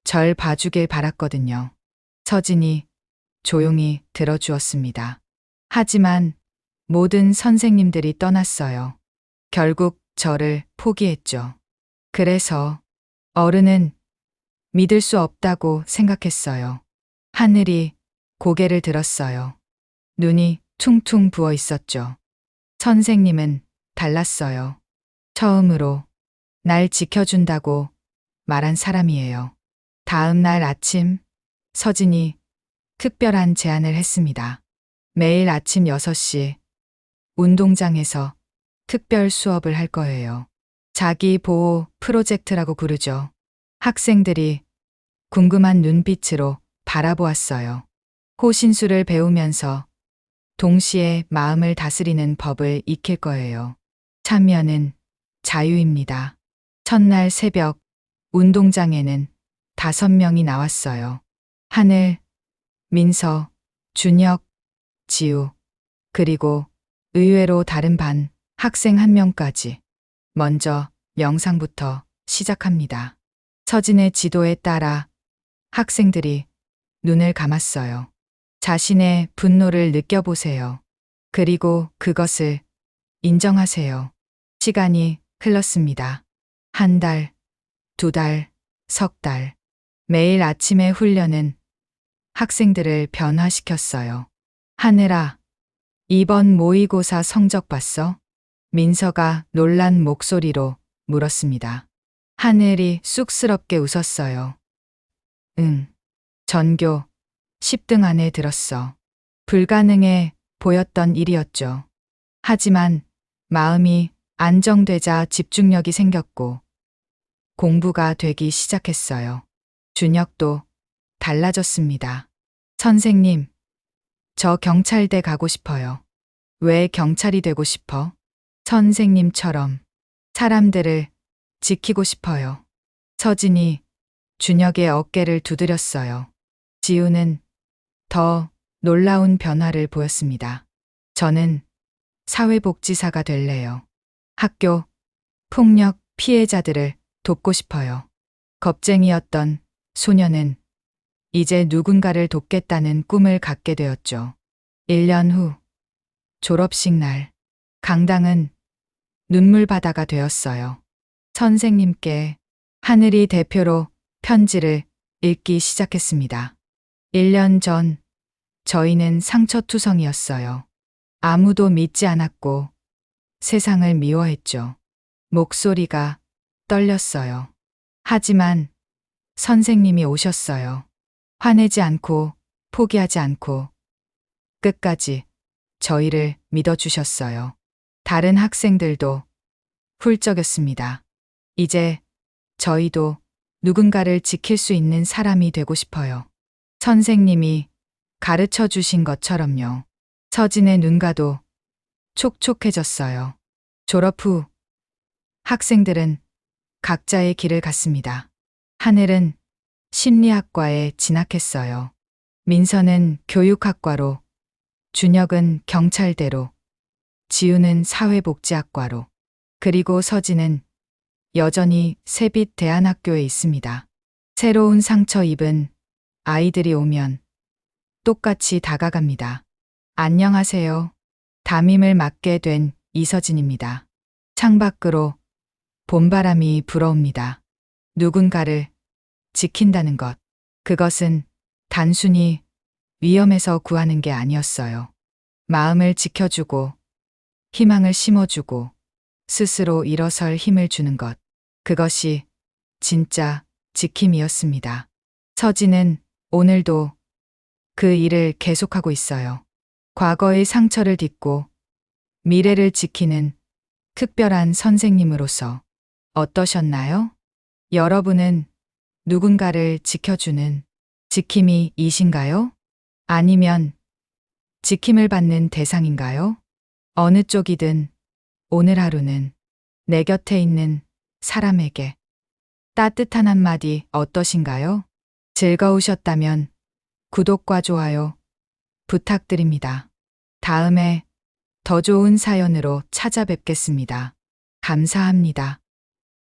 절 봐주길 바랐거든요. 서진이 조용히 들어주었습니다. 하지만 모든 선생님들이 떠났어요. 결국 저를 포기했죠. 그래서 어른은 믿을 수 없다고 생각했어요. 하늘이 고개를 들었어요. 눈이 퉁퉁 부어 있었죠. 선생님은 달랐어요. 처음으로 날 지켜준다고 말한 사람이에요. 다음 날 아침, 서진이 특별한 제안을 했습니다. 매일 아침 6시 운동장에서 특별 수업을 할 거예요. 자기 보호 프로젝트라고 부르죠. 학생들이 궁금한 눈빛으로 바라보았어요. 호신술을 배우면서 동시에 마음을 다스리는 법을 익힐 거예요. 참여는 자유입니다. 첫날 새벽 운동장에는 5명이 나왔어요. 하늘, 민서, 준혁, 지우, 그리고 의외로 다른 반 학생 1명까지. 먼저 명상부터 시작합니다. 서진의 지도에 따라 학생들이 눈을 감았어요. 자신의 분노를 느껴보세요. 그리고 그것을 인정하세요. 시간이 흘렀습니다. 1달, 2달, 석 달. 매일 아침의 훈련은 학생들을 변화시켰어요. 하늘아, 이번 모의고사 성적 봤어? 민서가 놀란 목소리로 물었습니다. 하늘이 쑥스럽게 웃었어요. 응. 전교 10등 안에 들었어. 불가능해 보였던 일이었죠. 하지만 마음이 안정되자 집중력이 생겼고 공부가 되기 시작했어요. 준혁도 달라졌습니다. 선생님, 저 경찰대 가고 싶어요. 왜 경찰이 되고 싶어? 선생님처럼 사람들을 지키고 싶어요. 서진이 준혁의 어깨를 두드렸어요. 지우는 더 놀라운 변화를 보였습니다. 저는 사회복지사가 될래요. 학교 폭력 피해자들을 돕고 싶어요. 겁쟁이였던 소녀는 이제 누군가를 돕겠다는 꿈을 갖게 되었죠. 1년 후 졸업식 날 강당은 눈물바다가 되었어요. 선생님께 하늘이 대표로 편지를 읽기 시작했습니다. 1년 전 저희는 상처투성이었어요. 아무도 믿지 않았고 세상을 미워했죠. 목소리가 떨렸어요. 하지만 선생님이 오셨어요. 화내지 않고 포기하지 않고 끝까지 저희를 믿어주셨어요. 다른 학생들도 훌쩍였습니다. 이제 저희도 누군가를 지킬 수 있는 사람이 되고 싶어요. 선생님이 가르쳐 주신 것처럼요. 서진의 눈가도 촉촉해졌어요. 졸업 후 학생들은 각자의 길을 갔습니다. 하늘은 심리학과에 진학했어요. 민서는 교육학과로, 준혁은 경찰대로, 지우는 사회복지학과로, 그리고 서진은 여전히 새빛 대안학교에 있습니다. 새로운 상처 입은 아이들이 오면 똑같이 다가갑니다. 안녕하세요. 담임을 맡게 된 이서진입니다. 창밖으로 봄바람이 불어옵니다. 누군가를 지킨다는 것. 그것은 단순히 위험에서 구하는 게 아니었어요. 마음을 지켜주고, 희망을 심어주고, 스스로 일어설 힘을 주는 것. 그것이 진짜 지킴이었습니다. 서진은 오늘도 그 일을 계속하고 있어요. 과거의 상처를 딛고 미래를 지키는 특별한 선생님으로서 어떠셨나요? 여러분은 누군가를 지켜주는 지킴이이신가요? 아니면 지킴을 받는 대상인가요? 어느 쪽이든 오늘 하루는 내 곁에 있는 사람에게 따뜻한 한마디 어떠신가요? 즐거우셨다면 구독과 좋아요 부탁드립니다. 다음에 더 좋은 사연으로 찾아뵙겠습니다. 감사합니다.